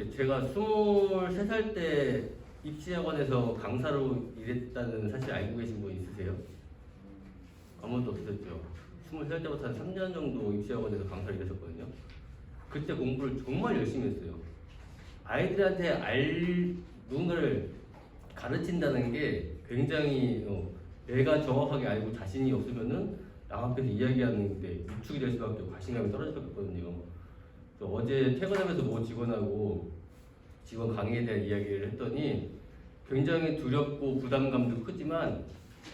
제가 23살 때 입시학원에서 강사로 일했다는 사실 알고 계신 분 있으세요? 아무도 없었죠. 23살 때부터 한 3년 정도 입시학원에서 강사를 일했었거든요. 그때 공부를 정말 열심히 했어요. 아이들한테 누군가를 가르친다는 게 굉장히 내가 정확하게 알고 자신이 없으면은 남 앞에서 이야기하는데 위축이 될 수밖에 없고 자신감이 떨어질 수밖에 없거든요. 어제 퇴근하면서 모 직원 강의에 대한 이야기를 했더니 굉장히 두렵고 부담감도 크지만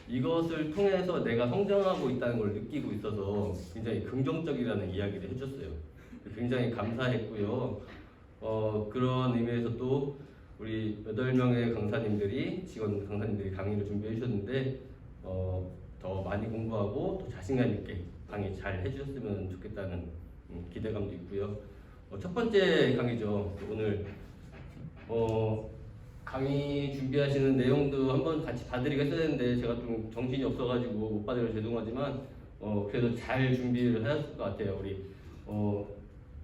이것을 통해서 내가 성장하고 있다는 걸 느끼고 있어서 굉장히 긍정적이라는 이야기를 해줬어요. 굉장히 감사했고요. 그런 의미에서 또 우리 8명의 강사님들이 직원 강사님들이 강의를 준비해 주셨는데 더 많이 공부하고 더 자신감 있게 강의 잘 해주셨으면 좋겠다는 기대감도 있고요. 첫 번째 강의죠. 오늘 강의 준비하시는 내용도 한번 같이 봐드리고 했었는데 제가 좀 정신이 없어가지고 못 봐드려 죄송하지만 그래도 잘 준비를 하셨을 것 같아요. 우리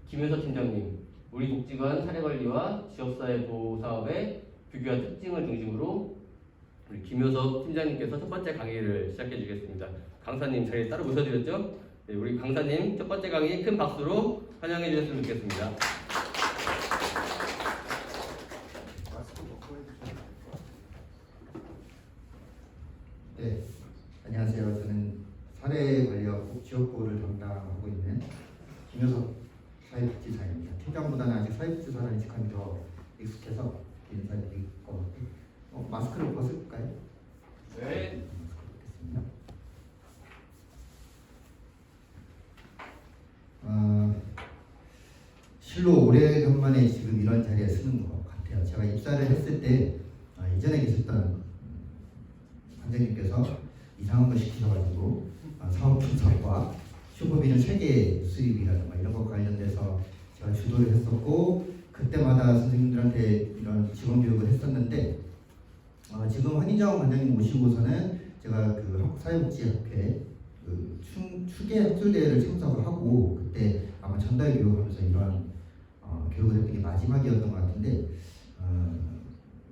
김효서 팀장님, 우리 복지관 사례관리와 지역사회 보호 사업의 규규와 특징을 중심으로 우리 김효서 팀장님께서 첫 번째 강의를 시작해 주겠습니다. 강사님 자리에 따로 모셔드렸죠? 네, 우리 강사님 첫 번째 강의 큰 박수로 환영해 주셨으면 좋겠습니다. 네, 안녕하세요. 저는 사례관리와 지역보호를 담당하고 있는 김효석 사회복지사입니다. 팀장보다는 아직 사회복지사라는 직함이 더 익숙해서 인사드릴 것 같아요. 마스크를 벗을까요? 네. 마스크 벗겠습니다. 실로 오래간만에 지금 이런 자리에 서는 것 같아요. 제가 입사를 했을 때 이전에 계셨던 관장님께서 이상한 거 시키셔가지고 사업 분석과 슈퍼비전 체계 수립이라든가 이런 것 관련돼서 제가 주도를 했었고 그때마다 선생님들한테 이런 직원 교육을 했었는데 지금 한희정 관장님 모시고서는 제가 그 사회복지학회 그 추계 학술대회를 참석을 하고 그때 아마 전달 교육하면서 이런 교육을 했던 게 마지막이었던 것 같은데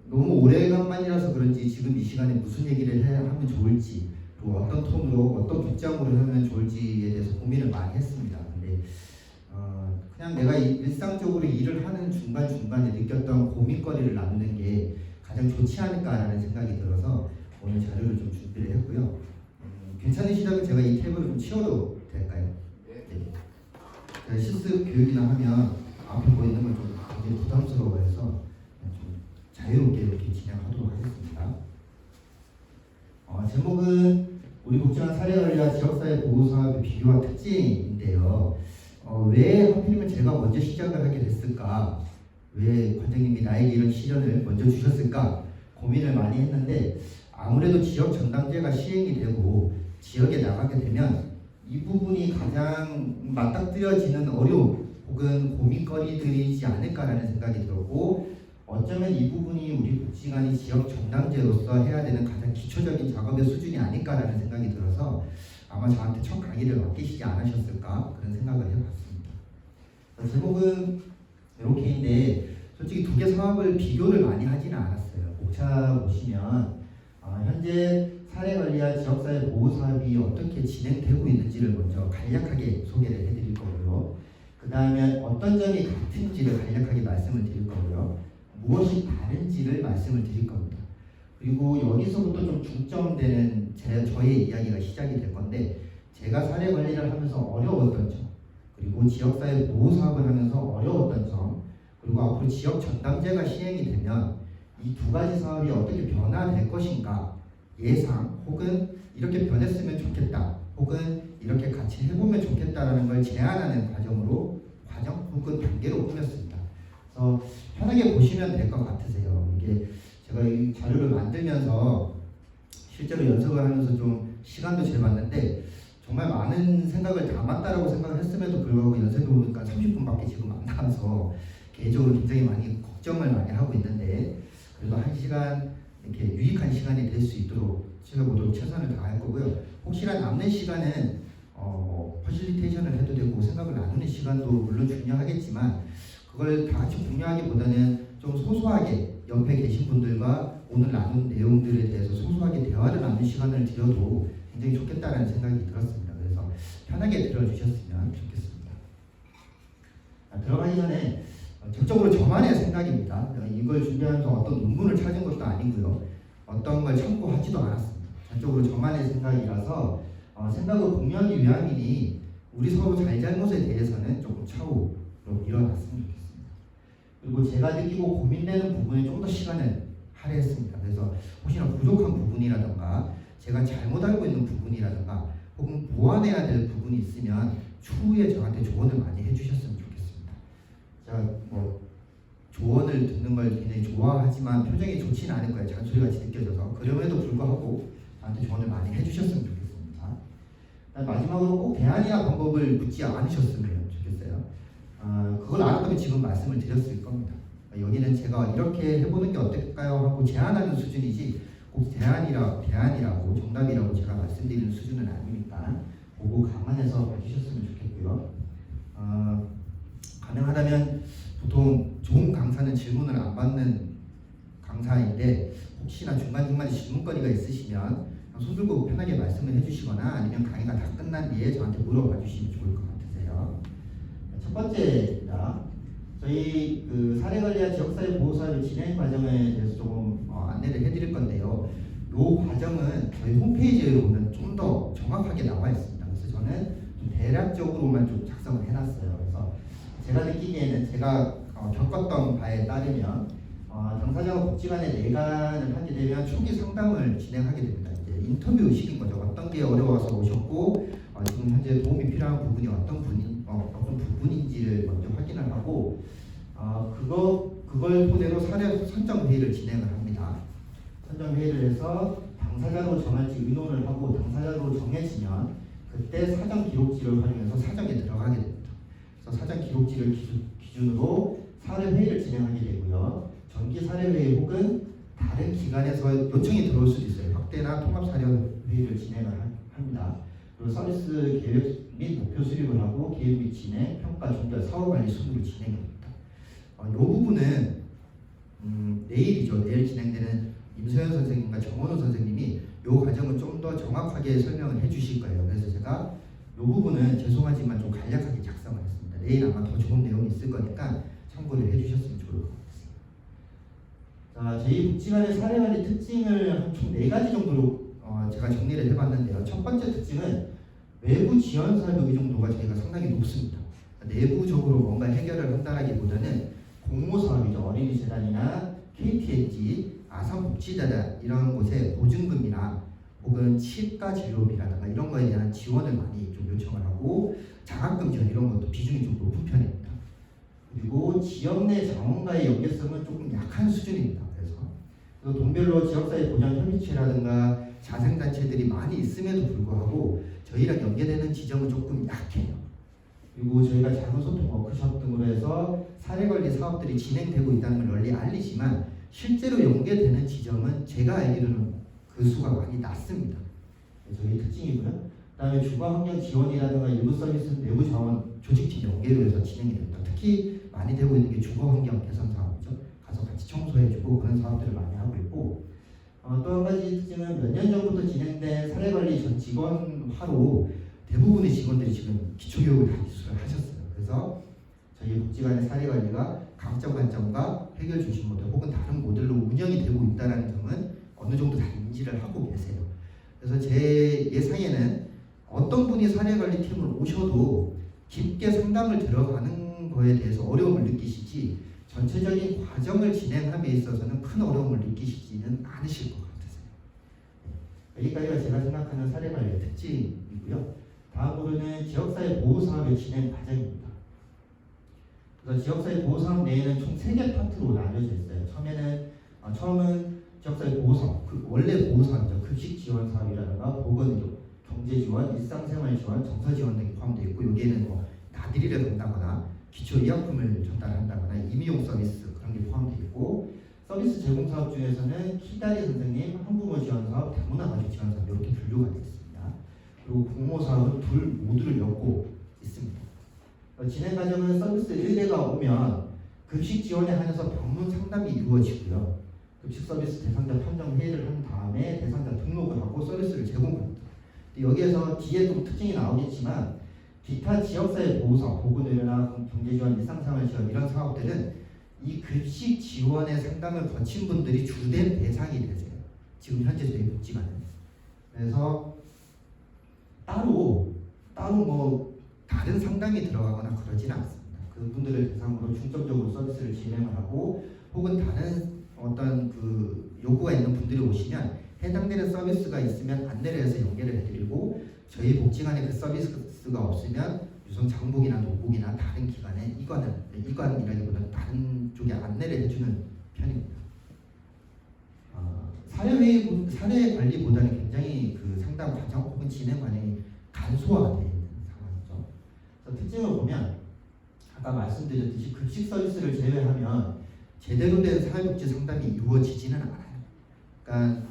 너무 오래간만이라서 그런지 지금 이 시간에 무슨 얘기를 하면 좋을지 또 어떤 톤으로 어떤 복장으로 하면 좋을지에 대해서 고민을 많이 했습니다. 근데 그냥 내가 일상적으로 일을 하는 중간중간에 느꼈던 고민거리를 나누는 게 가장 좋지 않을까라는 생각이 들어서 오늘 자료를 좀 준비를 했고요. 괜찮으시다면 제가 이 탭을 좀 치워도 될까요? 네. 실습 교육이나 하면 앞에 보이는 걸 좀 굉장히 부담스러워해서 좀 자유롭게 이렇게 진행하도록 하겠습니다. 제목은 우리 복지관 사례관리와 지역사회 보호사업의 비교와 특징인데요. 왜 하필이면 제가 먼저 시작을 하게 됐을까? 왜 관장님이 나에게 이런 시련을 먼저 주셨을까? 고민을 많이 했는데 아무래도 지역 전당제가 시행이 되고 지역에 나가게 되면 이 부분이 가장 맞닥뜨려지는 어려움 혹은 고민거리들이지 않을까라는 생각이 들었고 어쩌면 이 부분이 우리 복지관이 지역 전당제로서 해야 되는 가장 기초적인 작업의 수준이 아닐까라는 생각이 들어서 아마 저한테 첫 강의를 맡기시지 않으셨을까 그런 생각을 해봤습니다. 제목은 이렇게인데 솔직히 두 개 사업을 비교를 많이 하지는 않았어요. 복차 보시면 현재 사례관리와 지역사회 보호사업이 어떻게 진행되고 있는지를 먼저 간략하게 소개를 해드릴 거고요. 그 다음에 어떤 점이 같은지를 간략하게 말씀을 드릴 거고요. 무엇이 다른지를 말씀을 드릴 겁니다. 그리고 여기서부터 좀 중점되는 저의 이야기가 시작이 될 건데 제가 사례관리를 하면서 어려웠던 점 그리고 지역사회 보호사업을 하면서 어려웠던 점 그리고 앞으로 지역 전당제가 시행이 되면 이 두 가지 사업이 어떻게 변화될 것인가 예상 혹은 이렇게 변했으면 좋겠다 혹은 이렇게 같이 해보면 좋겠다라는 걸 제안하는 과정 혹은 단계로 꾸몄습니다. 그래서 편하게 보시면 될 것 같으세요. 이게 제가 이 자료를 만들면서 실제로 연습을 하면서 좀 시간도 재봤는데 정말 많은 생각을 담았다라고 생각을 했음에도 불구하고 연습해 보니까 30분밖에 지금 안 나와서 개인적으로 굉장히 많이 걱정을 많이 하고 있는데 그래도 1시간 이렇게 유익한 시간이 될 수 있도록 찍어보도록 최선을 다할 거고요. 혹시나 남는 시간은 퍼실리테이션을 해도 되고 생각을 나누는 시간도 물론 중요하겠지만 그걸 다 같이 공유하기보다는 좀 소소하게 옆에 계신 분들과 오늘 나눈 내용들에 대해서 소소하게 대화를 나누는 시간을 드려도 굉장히 좋겠다는 생각이 들었습니다. 그래서 편하게 들어주셨으면 좋겠습니다. 들어가기 전에 적극적으로 저만의 생각입니다. 이걸 준비하면서 어떤 논문을 찾은 것도 아니고요. 어떤 걸 참고하지도 않았습니다. 전적으로 저만의 생각이라서 생각을 공유하기 위함이니 우리 서로 잘잘못에 대해서는 조금 차후로 일어났으면 좋겠습니다. 그리고 제가 느끼고 고민되는 부분에 좀 더 시간을 할애했습니다. 그래서 혹시나 부족한 부분이라든가 제가 잘못 알고 있는 부분이라든가 혹은 보완해야 될 부분이 있으면 추후에 저한테 조언을 많이 해주셨으면 좋겠습니다. 제가 조언을 듣는 걸 굉장히 좋아하지만 표정이 좋지는 않을 거예요. 잔소리같이 느껴져서. 그럼에도 불구하고 저한테 조언을 많이 해주셨으면 좋겠습니다. 마지막으로 꼭 대안이나 방법을 묻지 않으셨으면 좋겠어요. 그걸 알았다면 지금 말씀을 드렸을 겁니다. 여기는 제가 이렇게 해보는 게 어떨까요? 하고 제안하는 수준이지 꼭 대안이라고 정답이라고 제가 말씀드리는 수준은 아니니까 보고 감안해서 봐주셨으면 좋겠고요. 가능하다면 보통 좋은 강사는 질문을 안 받는 강사인데 혹시나 중간중간에 질문거리가 있으시면 손 들고 편하게 말씀을 해주시거나 아니면 강의가 다 끝난 뒤에 저한테 물어봐 주시면 좋을 것 같으세요. 첫 번째입니다. 저희 사례관리와 지역사회 보호사회 진행 과정에 대해서 조금 안내를 해드릴 건데요. 이 과정은 저희 홈페이지에 보면 좀 더 정확하게 나와 있습니다. 그래서 저는 좀 대략적으로만 좀 작성을 해놨어요. 그래서 제가 느끼기에는 제가 겪었던 바에 따르면 당사자와 복지관에 내관을 하게 되면 초기 상담을 진행하게 됩니다. 이제 인터뷰 의식인 거죠. 어떤 게 어려워서 오셨고 지금 현재 도움이 필요한 부분이 어떤 부분인지를 먼저 확인을 하고 그걸 토대로 사례 선정 회의를 진행을 합니다. 선정 회의를 해서 당사자로 정할지 의논을 하고 당사자로 정해지면 그때 사전 기록지를 활용해서 사정에 들어가게 됩니다. 그래서 사전 기록지를 기준으로 사례 회의를 진행하게 되고요. 정기 사례 회의 혹은 다른 기관에서 요청이 들어올 수도 있어요. 확대나 통합 사례 회의를 진행을 합니다. 그리고 서비스 계획 및 목표 수립을 하고 계획 및 진행, 평가, 종결, 사후관리 순으로 진행합니다. 이 부분은 내일이죠. 내일 진행되는 임소연 선생님과 정원호 선생님이 이 과정을 좀 더 정확하게 설명을 해주실 거예요. 그래서 제가 이 부분은 죄송하지만 좀 간략하게 작성을 했습니다. 내일 아마 더 좋은 내용이 있을 거니까 참고를 해주셨으면 좋을 것 같습니다. 자, 저희 복지관의 사례관리 특징을 총 4가지 정도로 제가 정리를 해봤는데요. 첫 번째 특징은 외부 지원 사업 의존도가 저희가 상당히 높습니다. 내부적으로 뭔가 해결을 한다라기보다는 공모 사업이죠. 어린이재단이나 KTNG, 아산복지재단 이런 곳에 보증금이나 혹은 치과 진료비라든가 이런 거에 대한 지원을 많이 좀 요청을 하고 장학금 지원 이런 것도 비중이 좀 높은 편입니다. 그리고 지역 내 자원과의 연계성은 조금 약한 수준입니다. 그래서 동별로 지역사회 보장 협의체라든가 자생단체들이 많이 있음에도 불구하고 저희랑 연계되는 지점은 조금 약해요. 그리고 저희가 자문소통 워크숍 등으로 해서 사례관리 사업들이 진행되고 있다는 걸 널리 알리지만 실제로 연계되는 지점은 제가 알기로는 그 수가 많이 낮습니다. 저희 특징이고요. 그 다음에 주거환경 지원이라든가 일부 서비스 내부 자원 조직팀 연계로 해서 진행이 됩니다. 특히 많이 되고 있는 게 주거환경 개선 사업이죠. 가서 같이 청소해주고 그런 사업들을 많이 하고 있고 또 한 가지 특징은 몇 년 전부터 진행된 사례관리 전 직원화로 대부분의 직원들이 지금 기초교육을 다 이수를 하셨어요. 그래서 저희 복지관의 사례관리가 강점 관점과 해결 중심 모델 혹은 다른 모델로 운영이 되고 있다는 점은 어느 정도 다 인지를 하고 계세요. 그래서 제 예상에는 어떤 분이 사례관리 팀을 오셔도 깊게 상담을 들어가는 거에 대해서 어려움을 느끼시지 전체적인 과정을 진행함에 있어서는 큰 어려움을 느끼시지는 않으실 것 같으세요. 여기까지가 제가 생각하는 사례관리의 특징이고요. 다음으로는 지역사회 보호사업의 진행 과정입니다. 그래서 지역사회 보호사업 내에는 총 3개 파트로 나뉘어져 있어요. 처음은 지역사회 보호사업, 원래 보호사업이죠. 급식 지원사업이라든가 보건의료, 경제지원, 일상생활지원, 정서지원 등이 포함되어 있고 여기에는 나들이를 간다거나 기초의약품을 전달한다거나 임의용 서비스 그런 게 포함되어 있고 서비스 제공 사업 중에서는 키다리 선생님, 한부모 지원 사업, 다문화 가족 지원 사업 이렇게 분류가 되어 있습니다. 그리고 공모 사업은 둘 모두를 엮고 있습니다. 진행 과정은 서비스 1대가 오면 급식 지원에 한해서 방문 상담이 이루어지고요. 급식 서비스 대상자 판정 회의를 한 다음에 대상자 등록을 하고 서비스를 제공합니다. 여기에서 뒤에 또 특징이 나오겠지만 기타 지역사회 보호사, 보건의료나 경제지원, 일상생활지원 이런 사업들은 이 급식 지원의 상담을 거친 분들이 주된 대상이 되세요. 지금 현재 저희 복지관은. 그래서 따로 뭐 다른 상담이 들어가거나 그러지는 않습니다. 그분들을 대상으로 중점적으로 서비스를 진행을 하고 혹은 다른 어떤 그 요구가 있는 분들이 오시면 해당되는 서비스가 있으면 안내를 해서 연계를 해드리고 저희 복지관에 그 서비스가 없으면 유선 장복이나 노복이나 다른 기관에 이관이라기보다는 다른 쪽에 안내를 해주는 편입니다. 사례 관리보다는 굉장히 그 상담 과정 혹은 진행 과정이 간소화가 되어 있는 상황이죠. 그래서 특징을 보면 아까 말씀드렸듯이 급식 서비스를 제외하면 제대로 된 사회복지 상담이 이루어지지는 않아요. 그러니까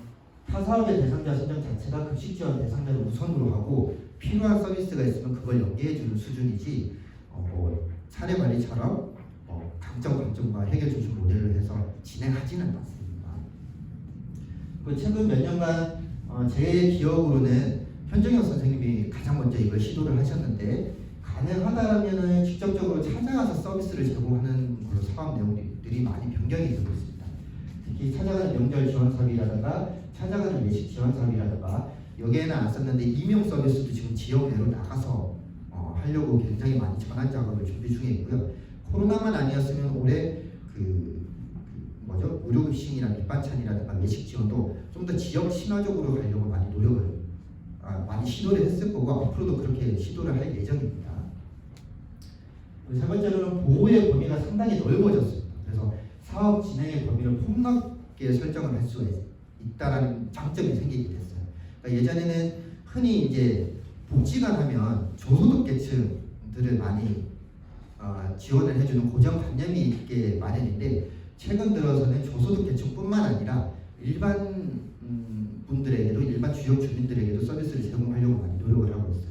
타 사업의 대상자 선정 자체가 급식 지원 대상자를 우선으로 하고 필요한 서비스가 있으면 그걸 연계해주는 수준이지 뭐 사례 관리처럼 강점과 해결 중심 모델을 해서 진행하지는 않습니다. 최근 몇 년간 제 기억으로는 현정혁 선생님이 가장 먼저 이걸 시도를 하셨는데 가능하다라면은 직접적으로 찾아가서 서비스를 제공하는 그런 사업 내용들이 많이 변경이 되고 있습니다. 특히 찾아가는 명절 지원 사업이라든가 찾아가는 외식 지원 사업이라든가 여기에는 안 썼는데 임용 서비스도 지금 지역 내로 나가서 하려고 굉장히 많이 전환 작업을 준비 중에 있고요. 코로나만 아니었으면 올해 무료급식이나 밑반찬이라든가 외식 지원도 좀 더 지역 친화적으로 가려고 많이 노력을 많이 시도를 했을 거고 앞으로도 그렇게 시도를 할 예정입니다. 세 번째로는 보호의 범위가 상당히 넓어졌습니다. 그래서 사업 진행의 범위를 폭넓게 설정을 할 수가 있다라는 장점이 생기게 됐어요. 그러니까 예전에는 흔히 이제 복지관 하면 저소득 계층들을 많이 지원을 해주는 고정관념이 있게 마련인데 최근 들어서는 저소득 계층뿐만 아니라 일반 분들에게도 일반 지역 주민들에게도 서비스를 제공하려고 많이 노력을 하고 있어요.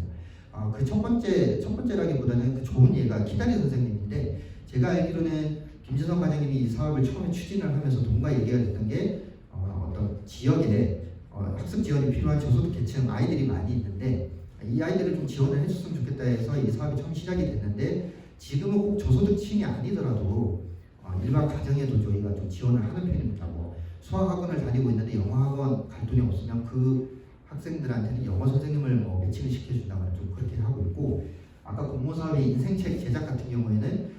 그 첫 번째라기보다는 그 좋은 예가 키다리 선생님인데 제가 알기로는 김진성 과장님이 이 사업을 처음에 추진을 하면서 동가 얘기가 됐던 게 어떤 지역에 학습 지원이 필요한 저소득 계층 아이들이 많이 있는데 이 아이들을 좀 지원을 해줬으면 좋겠다 해서 이 사업이 처음 시작이 됐는데 지금은 꼭 저소득층이 아니더라도 일반 가정에도 저희가 좀 지원을 하는 편입니다. 뭐 수학학원을 다니고 있는데 영어학원 갈 돈이 없으면 그 학생들한테는 영어 선생님을 뭐 매칭을 시켜준다거나 좀 그렇게 하고 있고 아까 공모사업의 인생책 제작 같은 경우에는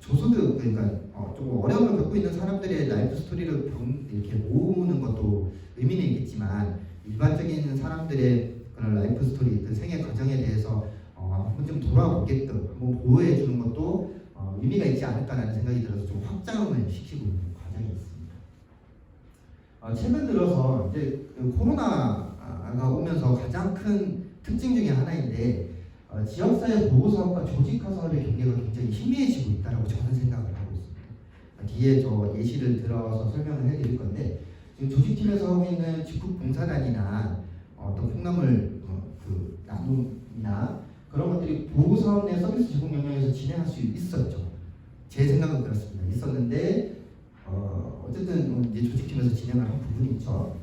저소득 그러니까 좀 어려움을 겪고 있는 사람들의 라이프 스토리를 이렇게 모으는 것도 의미는 있겠지만 일반적인 사람들의 그런 라이프 스토리, 그 생애 과정에 대해서 한번 좀 돌아보게끔 한번 보호해 주는 것도 의미가 있지 않을까라는 생각이 들어서 좀 확장을 시키고 있는 과정이 있습니다. 최근 들어서 이제 그 코로나가 오면서 가장 큰 특징 중에 하나인데 지역사회 보호사업과 조직화 사업의 경계가 굉장히 희미해지고 있다고 저는 생각을 하고 있습니다. 뒤에 저 예시를 들어서 설명을 해드릴 건데 지금 조직팀에서 하고 있는 직국봉사단이나 어떤 콩나물 그 나눔이나 그런 것들이 보호사업 내 서비스 제공 영역에서 진행할 수 있었죠. 제 생각은 그렇습니다. 있었는데 어쨌든 이제 조직팀에서 진행을 한 부분이 있죠.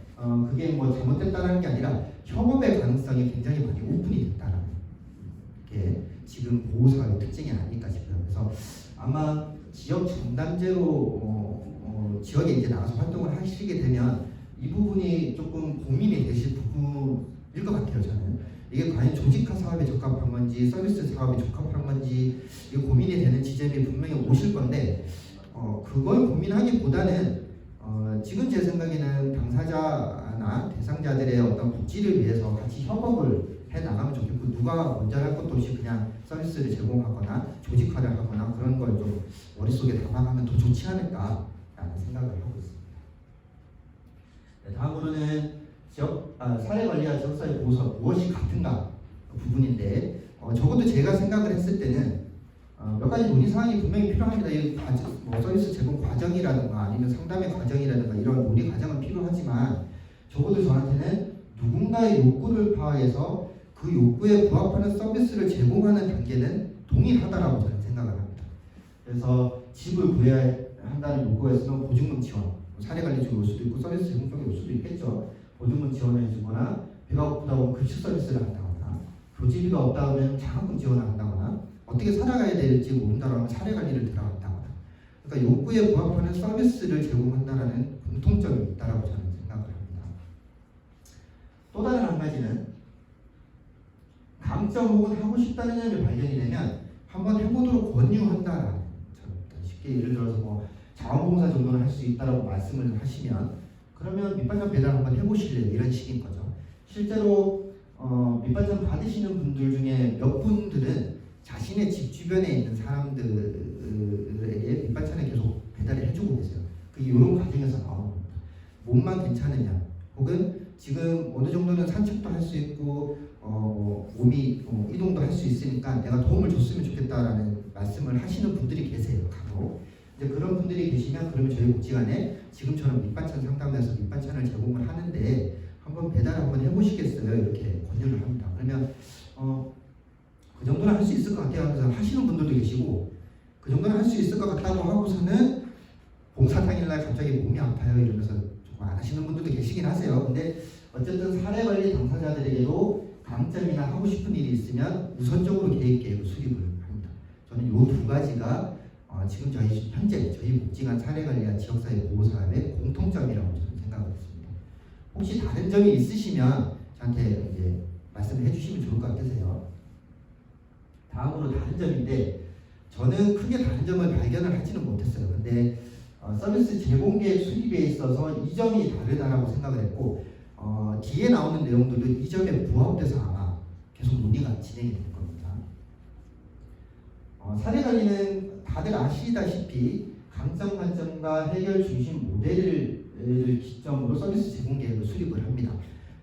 그게 뭐 잘못됐다는 게 아니라 협업의 가능성이 굉장히 많이 오픈이 됐다는 게 지금 보호사업의 특징이 아닐까 싶어요. 그래서 아마 지역 전담제로 지역에 이제 나가서 활동을 하시게 되면 이 부분이 조금 고민이 되실 부분일 것 같아요. 저는 이게 과연 조직화 사업에 적합한 건지 서비스 사업에 적합한 건지 이게 고민이 되는 지점이 분명히 오실 건데 그걸 고민하기보다는 지금 제 생각에는 당사자나 대상자들의 어떤 복지를 위해서 같이 협업을 해 나가면 좋겠고 누가 먼저 할 것도 없이 그냥 서비스를 제공하거나 조직화를 하거나 그런 걸 좀 머릿속에 담아가면 더 좋지 않을까라는 생각을 하고 있습니다. 네, 다음으로는 사회관리와 지역사회 보호사 무엇이 같은가 부분인데 적어도 제가 생각을 했을 때는 몇 가지 논의 사항이 분명히 필요합니다. 이 뭐 서비스 제공 과정이라든가 아니면 상담의 과정이라든가 이런 논의 과정은 필요하지만 적어도 저한테는 누군가의 욕구를 파악해서 그 욕구에 부합하는 서비스를 제공하는 단계는 동일하다라고 저는 생각을 합니다. 그래서 집을 구해야 한다는 요구가 있으면 보증금 지원, 사례관리 쪽에 올 수도 있고 서비스 제공 쪽에 올 수도 있겠죠. 보증금 지원을 해주거나 배가 고프다 보면 급식 서비스를 한다거나 교집비가 없다 하면 장학금 지원을 한다거나 어떻게 살아가야 될지 모른다고 하면 사례관리를 들어간다거나 그러니까 욕구에 부합하는 서비스를 제공한다는 공통점이 있다고 저는 생각을 합니다. 또 다른 한 가지는 강점 혹은 하고 싶다는 점이 발견이 되면 한번 해보도록 권유한다라는 쉽게 예를 들어서 뭐 자원봉사 정도는 할 수 있다라고 말씀을 하시면 그러면 밑반찬 배달 한번 해보실래요? 이런 식인 거죠. 실제로 밑반찬 받으시는 분들 중에 몇 분들은 자신의 집 주변에 있는 사람들에게 밑반찬을 계속 배달을 해주고 계세요. 그게 이런 과정에서 나오는 겁니다. 몸만 괜찮으냐 혹은 지금 어느 정도는 산책도 할 수 있고 몸이 이동도 할 수 있으니까 내가 도움을 줬으면 좋겠다라는 말씀을 하시는 분들이 계세요. 간혹. 이제 그런 분들이 계시면 그러면 저희 복지관에 지금처럼 밑반찬 상담에서 밑반찬을 제공을 하는데 한번 배달 한번 해보시겠어요? 이렇게 권유를 합니다. 그러면 그 정도는 할 수 있을 것 같아요 하면서 하시는 분들도 계시고 그 정도는 할 수 있을 것 같다고 하고서는 봉사당일날 갑자기 몸이 아파요 이러면서 조금 안 하시는 분들도 계시긴 하세요. 근데 어쨌든 사례관리 당사자들에게도 강점이나 하고 싶은 일이 있으면 우선적으로 계획을 수립을 합니다. 저는 이 두 가지가 지금 현재 저희 복지관 사례관리와 지역사회 보호사업의 공통점이라고 저는 생각을 했습니다. 혹시 다른 점이 있으시면 저한테 이제 말씀을 해주시면 좋을 것 같으세요. 다음으로 다른 점인데 저는 크게 다른 점을 발견을 하지는 못했어요. 근데 서비스 제공 계획 수립에 있어서 이 점이 다르다라고 생각을 했고 뒤에 나오는 내용들도 이 점에 부합돼서 아마 계속 논의가 진행이 될 겁니다. 사례관리는 다들 아시다시피 강점 관점과 해결 중심 모델을 기점으로 서비스 제공 계획을 수립을 합니다.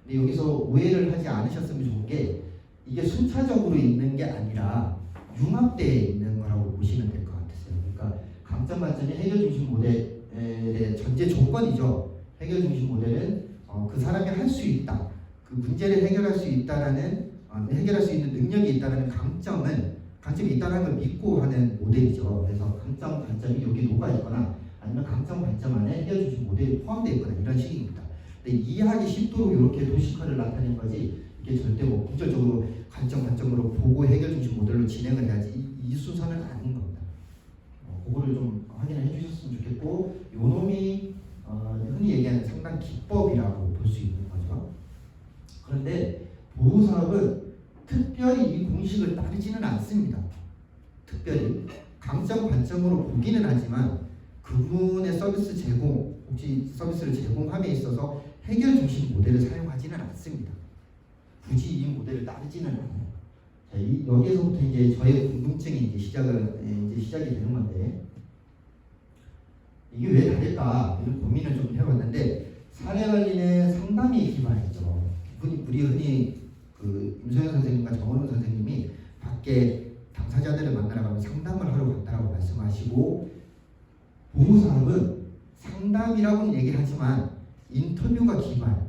근데 여기서 오해를 하지 않으셨으면 좋은 게 이게 순차적으로 있는 게 아니라 융합되어 있는 거라고 보시면 될 것 같았어요. 그러니까 강점 관점이 해결 중심 모델의 전제 조건이죠. 해결 중심 모델은 그 사람이 할 수 있다, 그 문제를 해결할 수 있다라는 해결할 수 있는 능력이 있다라는 강점이 있다는 걸 믿고 하는 모델이죠. 그래서 강점, 단점이 여기 녹아 있거나 아니면 강점, 단점 안에 해결 중심 모델이 포함되어 있거나 이런 식입니다. 근데 이해하기 쉽도록 이렇게 도식화를 나타낸 거지 이게 절대 뭐 구조적으로 관점, 단점으로 보고 해결 중심 모델로 진행을 해야지 이 순서는 아닌 겁니다. 그거를 좀 확인을 해주셨으면 좋겠고 요 놈이 흔히 얘기하는 상당 기법이라고 볼 수 있는 거죠. 그런데 보호사업은 특별히 이 공식을 따르지는 않습니다. 특별히 강점 관점으로 보기는 하지만 그분의 서비스 제공, 혹시 서비스를 제공함에 있어서 해결 중심 모델을 사용하지는 않습니다. 굳이 이 모델을 따르지는 않아요. 자, 여기에서부터 이제 저의 궁금증이 이제 시작이 되는 건데 이게 왜 다를까 이런 고민을 좀 해봤는데 사례관리는 상담이 기반이죠. 우리 흔히 그 임소연 선생님과 정원훈 선생님이 밖에 당사자들을 만나러 가면 상담을 하러 간다라고 말씀하시고 보호사업은 상담이라고는 얘기하지만 인터뷰가 기반.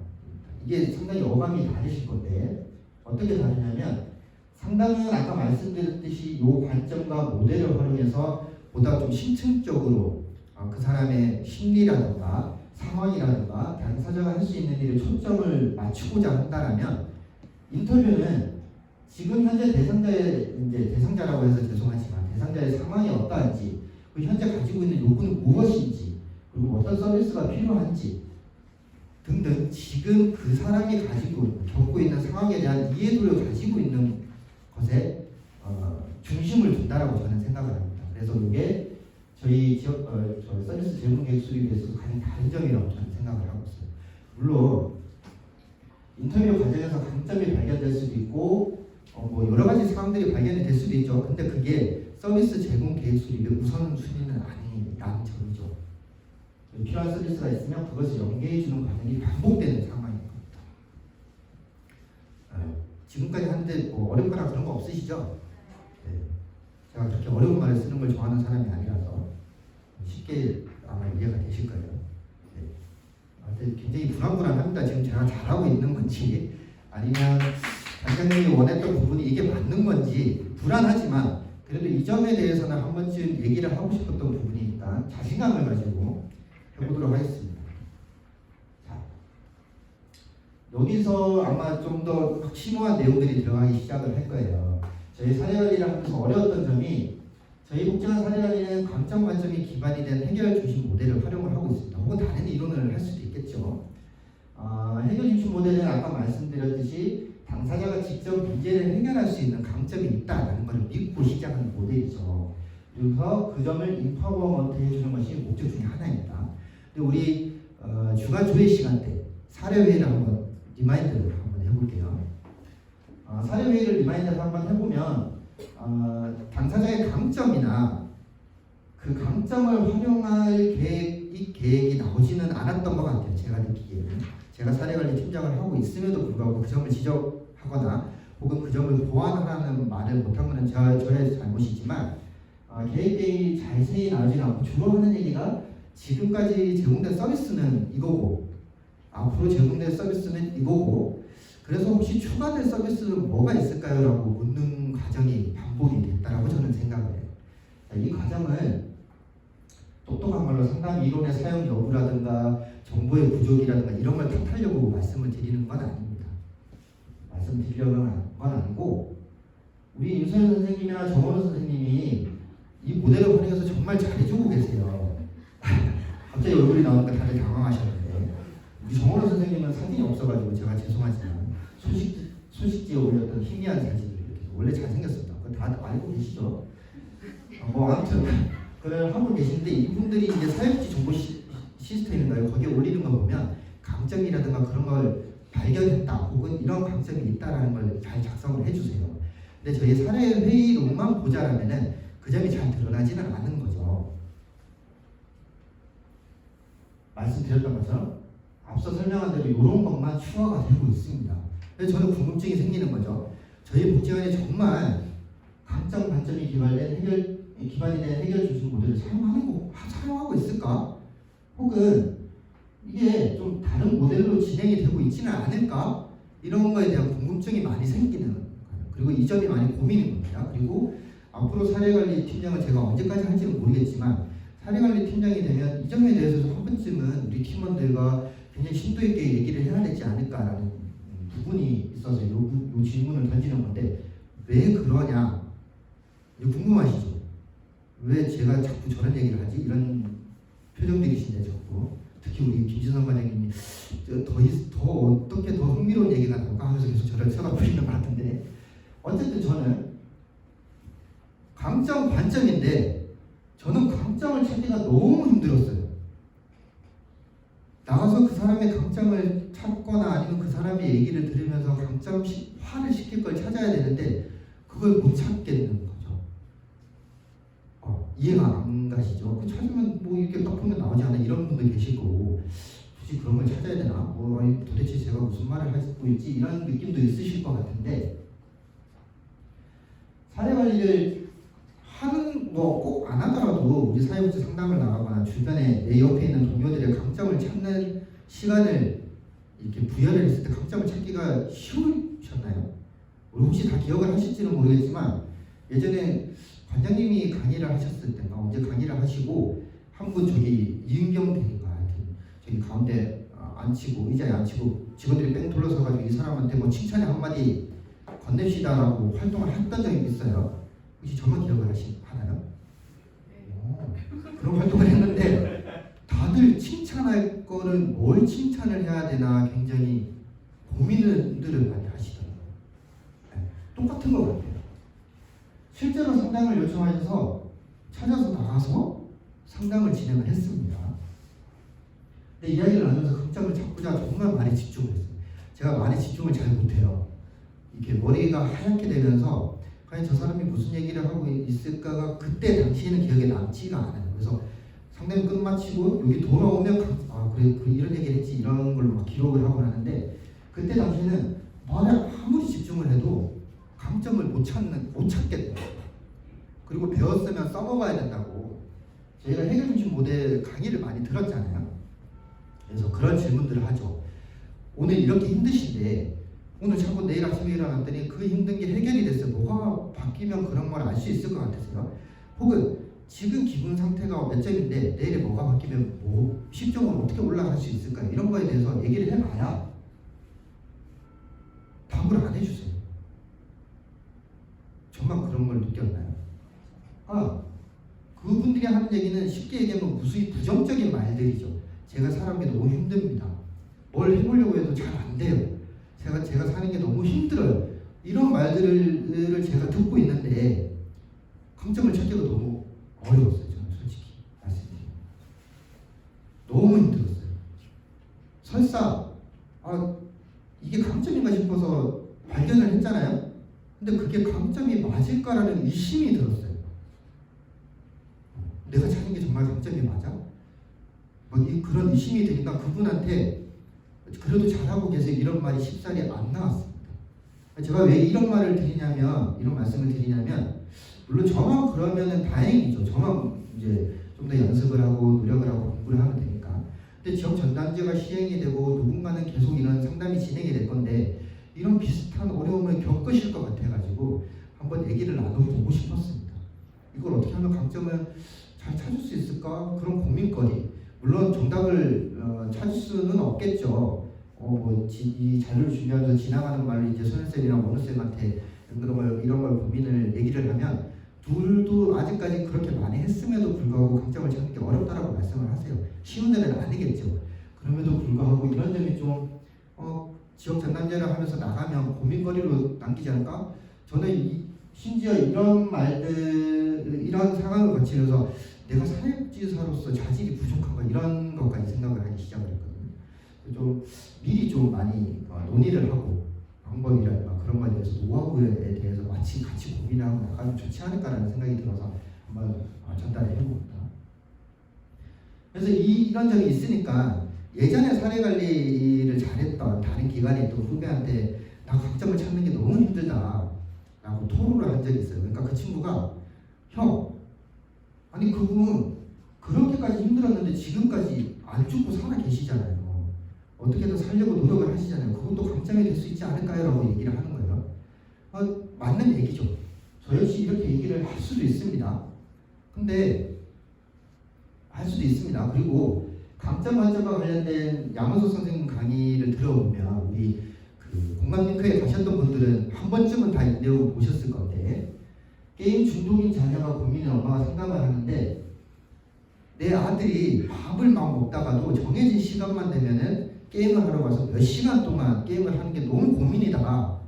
이게 상당히 어감이 다르실 건데 어떻게 다르냐면 상담은 아까 말씀드렸듯이 요 관점과 모델을 활용해서 보다 좀 심층적으로 그 사람의 심리라든가 상황이라든가 당사자가 할 수 있는 일에 초점을 맞추고자 한다라면 인터뷰는 지금 현재 대상자라고 해서 죄송하지만 대상자의 상황이 어떠한지 그 현재 가지고 있는 요구는 무엇인지 그리고 어떤 서비스가 필요한지 등등 지금 그 사람이 겪고 있는 상황에 대한 이해도를 가지고 있는 것에 중심을 둔다라고 저는 생각을 합니다. 그래서 이게 저희 지역 서비스 제공 계획 수립에 있어서 가장 다른 점이라고 저는 생각을 하고 있어요. 물론 인터뷰 과정에서 강점이 발견될 수도 있고 뭐 여러 가지 상황들이 발견이 될 수도 있죠. 근데 그게 서비스 제공 계획 수립의 우선순위는 아니라는 점이죠. 필요한 서비스가 있으면 그것을 연계해 주는 과정이 반복되는 상황인 겁니다. 지금까지 하는데 뭐 어렵거나 그런 거 없으시죠? 네. 제가 그렇게 어려운 말을 쓰는 걸 좋아하는 사람이 아니라서 쉽게 아마 이해가 되실 거예요. 네. 굉장히 불안합니다. 지금 제가 잘하고 있는 건지 아니면 단장님이 원했던 부분이 이게 맞는 건지 불안하지만 그래도 이 점에 대해서는 한 번쯤 얘기를 하고 싶었던 부분이니까 자신감을 가지고 해보도록 하겠습니다. 자, 여기서 아마 좀 더 심오한 내용들이 들어가기 시작을 할 거예요. 저희 사례관리를 하면서 어려웠던 점이 저희 복지관 사례관리는 강점 관점이 기반이 된 해결 중심 모델을 활용을 하고 있습니다. 혹은 다른 이론을 할 수도 있겠죠. 해결 중심 모델은 아까 말씀드렸듯이 당사자가 직접 문제를 해결할 수 있는 강점이 있다는 것을 믿고 시작하는 모델이죠. 그래서 그 점을 인파워먼트 해주는 것이 목적 중에 하나입니다. 근데 우리 주간 조회 시간 때 사례회의를 한번 리마인드를 한번 해볼게요. 사례회의를 리마인드를 한번 해보면 당사자의 강점이나 그 강점을 활용할 계획이 나오지는 않았던 것 같아요. 제가 느끼기에는. 제가 사례관리 팀장을 하고 있음에도 불구하고 그 점을 지적하거나 혹은 그 점을 보완하라는 말을 못한 것은 저의 잘못이지만 계획이 자세히 나오지는 않고 주로 하는 얘기가 지금까지 제공된 서비스는 이거고 앞으로 제공될 서비스는 이거고 그래서 혹시 추가될 서비스는 뭐가 있을까요? 라고 묻는 과정이 반복이 됐다라고 저는 생각을 해요. 이 과정을 똑똑한 말로 상담 이론의 사용 여부라든가 정보의 부족이라든가 이런 걸 탓하려고 말씀을 드리는 건 아닙니다. 말씀드리려는 건 아니고 우리 윤서현 선생님이나 정원호 선생님이 이 모델을 활용해서 정말 잘해주고 계세요. 갑자기 얼굴이 나오니까 다들 당황하셨는데 우리 정원호 선생님은 사진이 없어가지고 제가 죄송하지만 소식지에 올렸던 희미한 사진을 이렇게 원래 잘생겼었다. 그거 다 알고 계시죠? 뭐 아무튼 그걸 하고 계신데 이분들이 이제 사회복지 정보 시스템인가요? 거기에 올리는 거 보면 강점이라든가 그런 걸 발견했다 혹은 이런 강점이 있다라는 걸 잘 작성을 해주세요. 근데 저희 사례 회의록만 보자라면은 그 점이 잘 드러나지는 않은 거죠. 말씀드렸던 것처럼 앞서 설명한 대로 이런 것만 추가가 되고 있습니다. 그래서 저는 궁금증이 생기는 거죠. 저희 복지관이 정말 강점 관점이 기반이 된 해결 중심 모델을 사용하고 있을까? 혹은 이게 좀 다른 모델로 진행이 되고 있지는 않을까? 이런 거에 대한 궁금증이 많이 생기는 거예요. 그리고 이 점이 많이 고민인 겁니다. 그리고 앞으로 사례관리 팀장을 제가 언제까지 할지는 모르겠지만 사례관리 팀장이 되면 이 점에 대해서 한 번쯤은 우리 팀원들과 굉장히 심도 있게 얘기를 해야 되지 않을까라는 부분이 있어서 이 질문을 던지는 건데 왜 그러냐? 궁금하시죠? 왜 제가 자꾸 저런 얘기를 하지? 이런 표정들이신데 자꾸 특히 우리 김진성 과장님이 더 어떻게 더 흥미로운 얘기가 나올까 하면서 계속 저를 쳐다보시는 것 같은데 어쨌든 저는 강점 관점인데 저는 강점을 찾기가 너무 힘들었어요. 나가서 그 사람의 강점을 찾거나 아니면 그 사람의 얘기를 들으면서 강점화를 시킬 걸 찾아야 되는데 그걸 못 찾게 되는 거죠. 이해가 안 가시죠? 그 찾으면 뭐 이렇게 딱 보면 나오지 않아 이런 분들 계실 거고 굳이 그런 걸 찾아야 되나? 도대체 제가 무슨 말을 하고 있지? 이런 느낌도 있으실 것 같은데 사례관리를 하는 꼭 안 하더라도 우리 사회복지 상담을 나가거나 주변에 내 옆에 있는 동료들의 강점을 찾는 시간을 이렇게 부여를 했을 때 강점을 찾기가 쉬우셨나요? 우리 혹시 다 기억을 하실지는 모르겠지만 예전에 관장님이 강의를 하셨을 때가 언제 강의를 하시고 한 분 저기 이은경 대리가 저기 가운데 앉히고 의자에 앉히고 직원들이 뺑 둘러서가지고 이 사람한테 뭐 칭찬의 한마디 건넵시다라고 활동을 했던 적이 있어요. 혹시 저만 기억을 하나요? 그런 활동을 했는데 다들 칭찬할 거는 뭘 칭찬을 해야 되나 굉장히 고민들을 많이 하시더라고요. 똑같은 것 같아요. 실제로 상담을 요청하셔서 찾아서 나가서 상담을 진행을 했습니다. 근데 이야기를 나누면서 강점을 찾고자 정말 많이 집중을 했어요. 제가 많이 집중을 잘 못해요. 이렇게 머리가 하얗게 되면서 과연 저 사람이 무슨 얘기를 하고 있을까가 그때 당시에는 기억에 남지가 않아요. 그래서 상담 끝마치고 여기 돌아오면 그래 이런 얘기를 했지 이런 걸로 막 기록을 하고 하는데 그때 당시에는 말에 아무리 집중을 해도 강점을 못 찾겠더라고요. 그리고 배웠으면 써먹어야 된다고 저희가 해결 중심 모델 강의를 많이 들었잖아요. 그래서 그런 질문들을 하죠. 오늘 이렇게 힘드신데 오늘 자고 내일 아침에 일어났더니 그 힘든 게 해결이 됐어요. 뭐가 바뀌면 그런 걸 알 수 있을 것 같으세요? 혹은 지금 기분 상태가 몇 점인데 내일에 뭐가 바뀌면 뭐 10점으로 어떻게 올라갈 수 있을까요? 이런 거에 대해서 얘기를 해봐야 답을 안 해주세요. 정말 그런 걸 느꼈나요? 그분들이 하는 얘기는 쉽게 얘기하면 무수히 부정적인 말들이죠. 제가 사는 게 너무 힘듭니다. 뭘 해보려고 해도 잘 안 돼요. 제가 사는 게 너무 힘들어요. 이런 말들을 제가 듣고 있는데 강점을 찾기가 너무 어려웠어요. 저는 솔직히 말씀드리면 너무 힘들었어요. 설사 이게 강점인가 싶어서 발견을 했잖아요. 근데 그게 강점이 맞을까라는 의심이 들었어요. 내가 찾는 게 정말 강점이 맞아? 그런 의심이 드니까 그분한테 그래도 잘하고 계세요 이런 말이 쉽사리 안 나왔습니다. 제가 왜 이런 말을 드리냐면, 이런 말씀을 드리냐면, 물론 저만 그러면은 다행이죠. 저만 이제 좀 더 연습을 하고 노력을 하고 공부를 하면 되니까. 근데 지역 전단지가 시행이 되고 누군가는 계속 이런 상담이 진행이 될 건데 이런 비슷한 어려움을 겪으실 것 같아가지고 한번 얘기를 나눠보고 싶었습니다. 이걸 어떻게 하면 강점을 잘 찾을 수 있을까? 그런 고민거리. 물론 정답을 찾을 수는 없겠죠. 이 자료를 준비하면서 지나가는 말로 이제 소연쌤이랑 원우쌤한테 이런 걸 고민을 얘기를 하면 둘도 아직까지 그렇게 많이 했음에도 불구하고 강점을 찾는 게 어렵다라고 말씀을 하세요. 쉬운 데는 아니겠죠. 그럼에도 불구하고 이런 점이 좀 지역 전담제를 하면서 나가면 고민거리로 남기지 않을까? 저는 심지어 이런 말들, 이런 상황을 거치면서 내가 사회복지사로서 자질이 부족한가 이런 것까지 생각을 하기 시작을 했거든요. 좀 미리 좀 많이 논의를 하고 방법이라든가 그런 거에 대해서 노하우에 대해서 같이 고민을 하고 나가면 좋지 않을까라는 생각이 들어서 한번 전달을 해봅니다. 그래서 이런 점이 있으니까 예전에 사례관리를 잘했던 다른 기관의 또 후배한테 나 강점을 찾는 게 너무 힘들다라고 토로를 한 적이 있어요. 그러니까 그 친구가 아니 그분 그렇게까지 힘들었는데 지금까지 안 죽고 살아 계시잖아요. 어떻게든 살려고 노력을 하시잖아요. 그것도 강점이 될 수 있지 않을까요? 라고 얘기를 하는 거예요. 맞는 얘기죠. 저 역시 이렇게 얘기를 할 수도 있습니다. 근데 할 수도 있습니다. 그리고 강점 관점과 관련된 양원석 선생님 강의를 들어보면 우리 그 공감링크에 가셨던 분들은 한 번쯤은 다 이 내용을 보셨을 건데 게임 중독인 자녀가 고민인 엄마가 상담을 하는데 내 아들이 밥을 막 먹다가도 정해진 시간만 되면은 게임을 하러 가서 몇 시간 동안 게임을 하는 게 너무 고민이다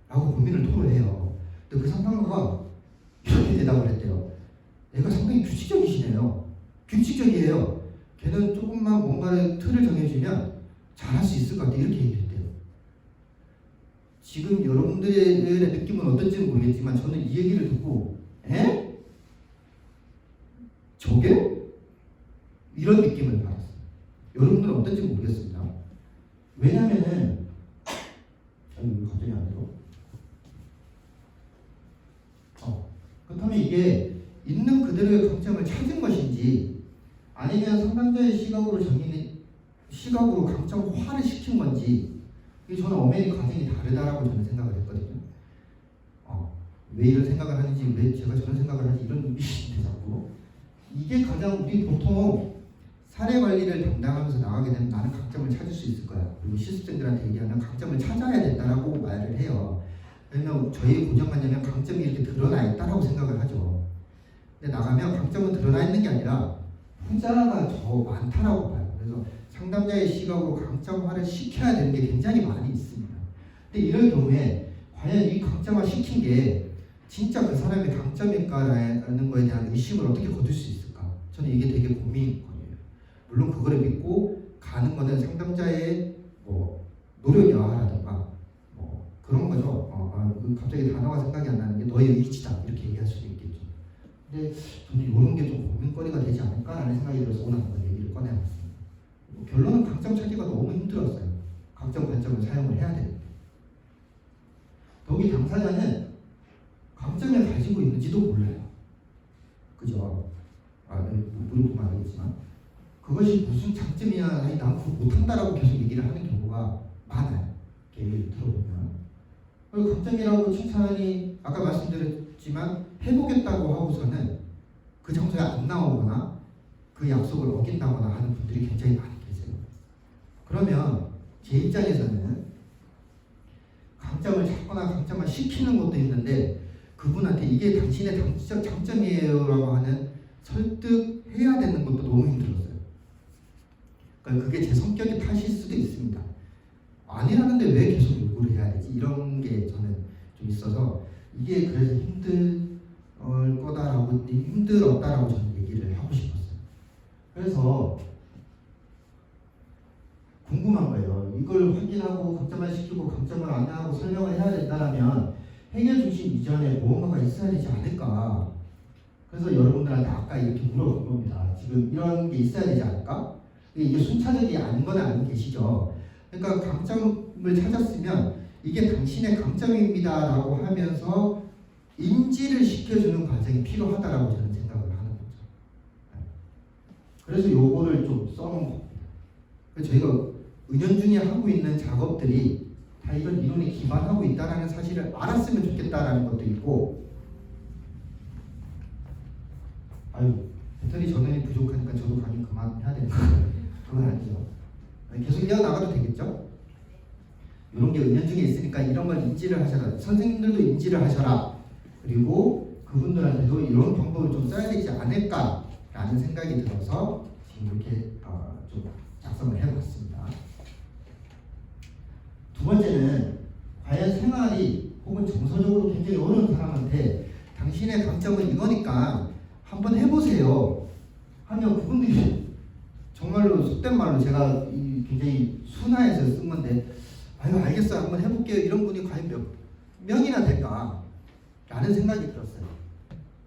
라고 고민을 토로해요. 근데 그 상담가가 이렇게 대답을 했대요. 얘가 상당히 규칙적이시네요. 규칙적이에요. 걔는 조금만 뭔가를 틀을 정해주면 잘할 수 있을 것 같아. 이렇게 얘기했대요. 지금 여러분들의 느낌은 어떤지는 모르겠지만 저는 이 얘기를 듣고 저게? 이런 느낌을 받았어요. 여러분들은 어떤지 모르겠습니다. 왜냐면은 갑자기 안 들어? 그렇다면 이게 있는 그대로의 강점을 찾은 것인지 아니면 상담자의 시각으로 강점화를 시킨 건지 저는 엄연히 과정이 다르다라고 저는 생각을 했거든요. 왜 이런 생각을 하는지 왜 제가 저런 생각을 하지 이런 눈빛인데 자꾸 이게 가장 우리 보통 사례 관리를 담당하면서 나가게 되면 나는 강점을 찾을 수 있을 거야. 그리고 실습생들한테 얘기하면 강점을 찾아야 된다라고 말을 해요. 왜냐면 저희 고정관념은 강점이 이렇게 드러나 있다라고 생각을 하죠. 근데 나가면 강점은 드러나 있는 게 아니라 후자가 더 많다라고 봐요. 그래서 상담자의 시각으로 강점화를 시켜야 되는 게 굉장히 많이 있습니다. 근데 이런 경우에 과연 이 강점화 시킨 게 진짜 그 사람의 강점일까라는 거에 대한 의심을 어떻게 거둘 수 있을까? 저는 이게 되게 고민이거든요. 물론 그거를 믿고 가는 거는 상담자의 노력 여하라든가 그런 거죠. 갑자기 단어가 생각이 안 나는 게 너의 의지다 이렇게 얘기할 수도 있겠죠. 근데 저는 이런 게 좀 고민거리가 되지 않을까라는 생각이 들어서 오늘 한번 얘기를 꺼내봤습니다. 결론은 강점 찾기가 너무 힘들었어요. 강점 관점을 사용을 해야 됩니다. 더욱이 당사자는 강점을 가지고 있는지도 몰라요. 그죠? 물어보면 알겠지만 그것이 무슨 장점이야, 아니 난 그거 못한다라고 계속 얘기를 하는 경우가 많아요. 예를 들어보면 강점이라고 칭찬이 아까 말씀드렸지만 해보겠다고 하고서는 그 장소에 안 나오거나 그 약속을 어긴다거나 하는 분들이 굉장히 많이 계세요. 그러면 제 입장에서는 강점을 찾거나 강점을 시키는 것도 있는데 그분한테 이게 당신의 장점이에요라고 하는 설득해야 되는 것도 너무 힘들었어요. 그러니까 그게 제 성격의 탓일 수도 있습니다. 아니라는데 왜 계속 요구를 해야 되지? 이런 게 저는 좀 있어서 이게 그래서 힘들었다라고 저는 얘기를 하고 싶었어요. 그래서 궁금한 거예요. 이걸 확인하고 강점을 시키고 강점을 안내하고 설명을 해야 된다면 해결 중심 이전에 무언가가 있어야 되지 않을까? 그래서 여러분들한테 아까 이렇게 물어본 겁니다. 지금 이런 게 있어야 되지 않을까? 이게 순차적이 아닌 건 알고 계시죠? 그러니까 강점을 찾았으면 이게 당신의 강점입니다라고 하면서 인지를 시켜주는 과정이 필요하다라고 저는 생각을 하는 거죠. 그래서 요거를 좀 써놓은 겁니다. 저희가 은연중에 하고 있는 작업들이 다 이런 이론에 기반하고 있다는 사실을 알았으면 좋겠다라는 것도 있고, 배터리 전원이 부족하니까 저도 강의 그만해야 되는 거예요. 그건 아니죠. 계속 이어나가도 되겠죠? 이런 게 은연중에 있으니까 이런 걸 인지를 하셔라. 선생님들도 인지를 하셔라. 그리고 그분들한테도 이런 방법을 좀 써야 되지 않을까라는 생각이 들어서 지금 이렇게 좀 작성을 해봤습니다. 두 번째는 과연 생활이 혹은 정서적으로 굉장히 어려운 사람한테 당신의 강점은 이거니까 한번 해보세요 하면 그분들이 정말로 속된 말로 제가 굉장히 순화해서 쓴 건데 알겠어요 한번 해볼게요 이런 분이 과연 몇 명이나 될까 라는 생각이 들었어요.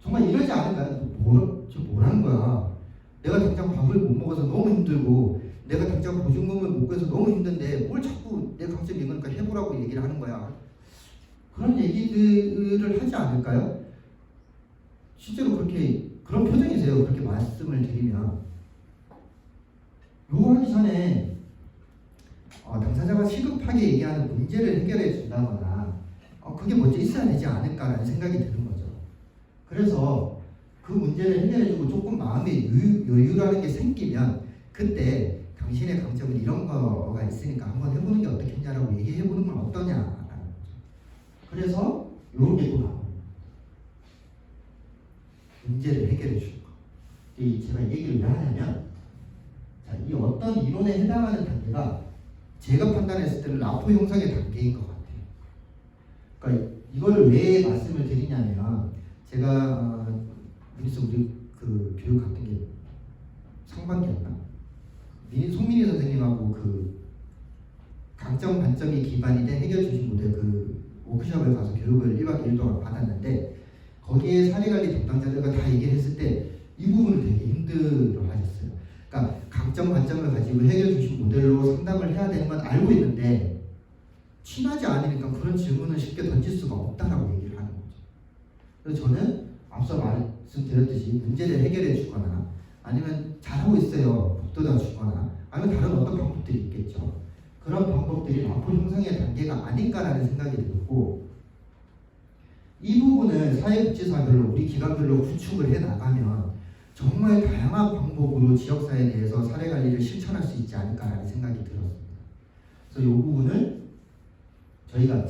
정말 이러지 않을까요? 뭐라는 거야. 내가 당장 밥을 못 먹어서 너무 힘들고 내가 당장 보증금을 못 구해서 너무 힘든데 뭘 자꾸 내 강점이 이거니까 해보라고 얘기를 하는 거야. 그런 얘기들을 하지 않을까요? 실제로 그렇게 그런 표정이세요. 그렇게 말씀을 드리면 요거 하기 전에 당사자가 시급하게 얘기하는 문제를 해결해 준다거나 그게 먼저 있어야 되지 않을까라는 생각이 드는 거죠. 그래서 그 문제를 해결해주고 조금 마음의 여유라는 게 생기면 그때 당신의 강점은 이런 거가 있으니까 한번 해보는 게 어떻겠냐라고 얘기해보는 건 어떠냐라는 거죠. 그래서 요런 게 또 나옵니다. 문제를 해결해 주는 거. 제가 이 얘기를 왜 하냐면 이 어떤 이론에 해당하는 단계가 제가 판단했을 때는 라포 형성의 단계인 것 같아요. 그러니까 이거를 왜 말씀을 드리냐면 제가 그래서 우리 그 교육 같은 게 상반기였나? 송민희 선생님하고 그 강점 반점이 기반이 된 해결 중심 모델 그 워크숍을 가서 교육을 1박 2일 동안 받았는데 거기에 사례관리 담당자들과 다 얘기를 했을 때 이 부분을 되게 힘들어 하셨어요. 그러니까 강점 반점을 가지고 해결 중심 모델로 상담을 해야 되는 건 알고 있는데 친하지 않으니까 그런 질문을 쉽게 던질 수가 없다라고 얘기를 하는 거죠. 그래서 저는 앞서 말씀드렸듯이 문제를 해결해 주거나 아니면 잘하고 있어요 북돋아 주거나 아니면 다른 어떤 방법들이 있겠죠. 그런 방법들이 라포 형성의 단계가 아닐까라는 생각이 들었고 이 부분을 사회복지사별로 우리 기관별로 구축을 해 나가면 정말 다양한 방법으로 지역사회에 대해서 사례관리를 실천할 수 있지 않을까라는 생각이 들었습니다. 그래서 이 부분을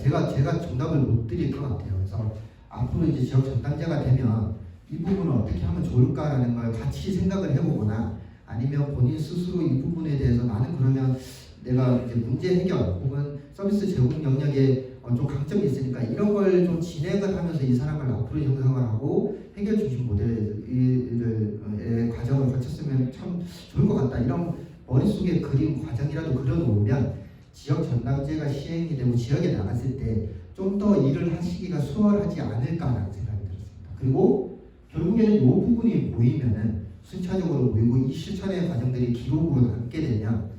제가 정답을 못 드릴 것 같아요. 그래서 앞으로 이제 지역 전당제가 되면 이 부분을 어떻게 하면 좋을까라는 걸 같이 생각을 해보거나 아니면 본인 스스로 이 부분에 대해서 나는 그러면 내가 이제 문제 해결 혹은 서비스 제공 영역에 좀 강점이 있으니까 이런 걸 좀 진행을 하면서 이 사람을 앞으로 형성을 하고 해결 중심 모델의 과정을 거쳤으면 참 좋을 것 같다. 이런 머릿속에 그림 과정이라도 그려놓으면 지역 전당제가 시행이 되고 지역에 나갔을 때 좀 더 일을 하시기가 수월하지 않을까라는 생각이 들었습니다. 그리고 결국에는 이 부분이 보이면은 순차적으로 보이고 이 실천의 과정들이 기록으로 남게 되면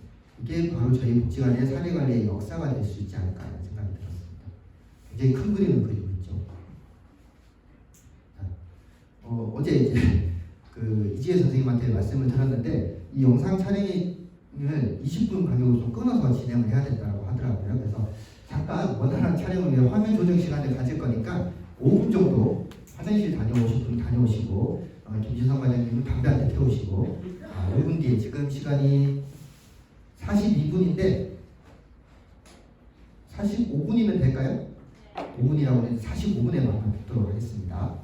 이게 바로 저희 복지관의 사례관리의 역사가 될 수 있지 않을까라는 생각이 들었습니다. 굉장히 큰 그림을 그리고 있죠. 어제 이제 그 이지혜 선생님한테 말씀을 드렸는데 이 영상 촬영이 20분 간격으로 좀 끊어서 진행을 해야 된다고 하더라고요. 그래서 잠깐 원활한 촬영을 위해 화면 조정 시간을 가질 거니까 5분 정도 화장실 다녀오실 분 다녀오시고 김진성 과장님은 담배 한 대 태우시고 5분 뒤에 지금 시간이 42분인데 45분이면 될까요? 5분이라고 하면 45분에 만나 뵙도록 하겠습니다.